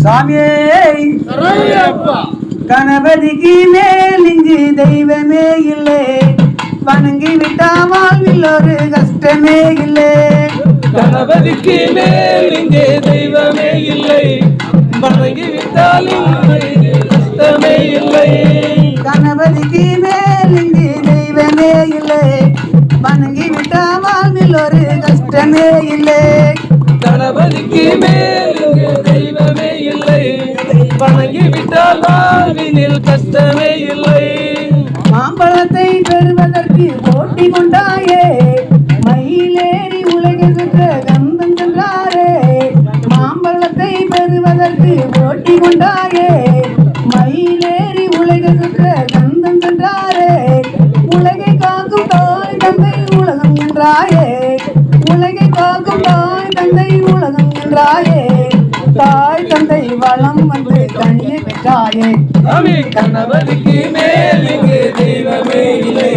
சாமியே கணபதிக்கு மேல் இங்கு தெய்வமே இல்லை, வணங்கி விட்டா வாழ்வில் ஒரு கஷ்டமே இல்லை. கணபதிக்கு மேல் இங்கே தெய்வமே இல்லை, வணங்கி விட்டால் இங்கே கஷ்டமே இல்லை. கணபதிக்கு மேல் இங்கு தெய்வமே இல்லை, வணங்கி விட்டா வாழ்வில் ஒரு கஷ்டமே இல்லை. கணபதிக்கு மேல் இங்கே தெய்வமே இல்லை, வணங்கி விட்டால் வாழ்வினில் கஷ்டமே இல்லை. மாம்பழத்தை பெறுவதற்கு போட்டி கொண்டாயே, மயிலேறி உலகை சுற்ற கந்தம் சென்றாரே. மாம்பழத்தை பெறுவதற்கு போட்டி கொண்டாயே, மயிலேறி உலகை சுற்ற கந்தம் சென்றாரே. உலகை காக்கும் தாய் தந்தை உலகம் என்றாயே, உலகை காக்கும் தாய் தந்தை உலகம் என்றாயே. தாய் தந்தை வளம் வந்து தனியை பெற்றாயே. கணபதிக்கு மேல் இங்கு தெய்வமே இல்லை,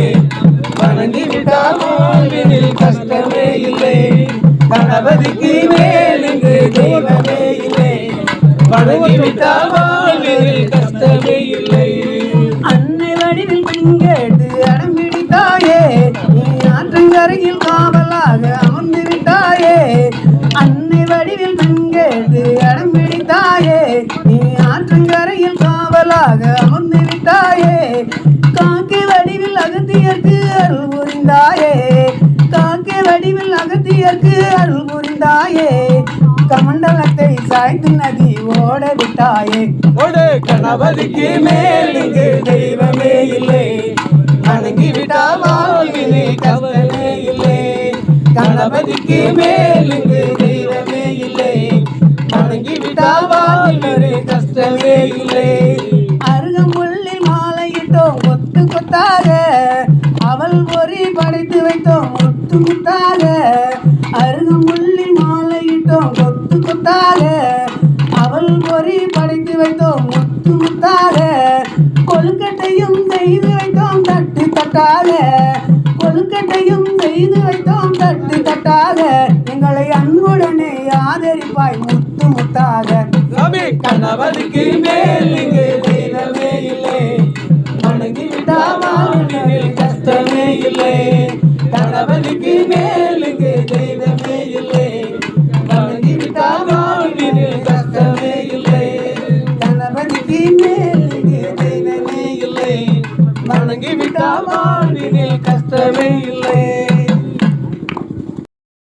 வணங்கி விட்டால் வாழ்வினில் கஷ்டமே இல்லை. கணபதிக்கு மேல் இங்கு தெய்வமே இல்லை, வணங்கி விட்டால் வாழ்வினில் கஷ்டமே இல்லை. அன்னை வடிவில் பிங்கேட்டு அடம்பிடித்தாயே, நீ ஆற்றங்கரையில் காவலாக அமர்ந்து விட்டாயே. அன்னை வடிவில் பிங்கேட்டு அடம்பிடித்தாயே, நீ ஆற்றங்கரையில் காவலாக அமர்ந்து விட்டாயே. காக்கை வடிவில் அகத்தியர்க்கு அருள் புரிந்தாயே, காக்கை வடிவில் அகத்தியர்க்கு அருள் புரிந்தாயே. கமண்டலத்தை சாய்த்து நதி ஓட விட்டாயே. கணபதிக்கு மேல் இங்கு தெய்வமே இல்லை, வணங்கி விட்டால் வாழ்வினில் கஷ்டமே இல்லை. கணபதிக்கு மேல் இங்கு தெய்வமே இல்லை, வணங்கி விட்டால் வாழ்வினில் கஷ்டமே இல்லை. அருகம்புல்லில் மாலையிட்டோம் கொத்து கொத்தாக, அவள் பொறி படைத்து வைத்தோம் முத்து முத்தாக. அருகம்புல்லில் மாலையிட்டோம் கொத்து கொத்தாக, அவள் பொறி படைத்து வைத்தோம் முத்து முத்தாக. கொழுக்கட்டையும் செய்து வைத்தோம் தட்டு தட்டாக, கொழுக்கட்டையும் செய்து வைத்தோம் தட்டு தட்டாக. எங்களை அன்புடனே ஆதரிப்பாய் முத்து முத்தாக. கணபதிக்கு மேல் இங்கு தெய்வமே இல்லை, வணங்கி விட்டால் வாழ்வினில் கஷ்டமே இல்லை. கணபதிக்கு மேல் இங்கு தெய்வமே இல்லை, வணங்கி விட்டால் வாழ்வினில் கஷ்டமே இல்லை. கணபதிக்கு மேல் இங்கு தெய்வமே இல்லை, வணங்கி விட்டால் வாழ்வினில் கஷ்டமே இல்லை.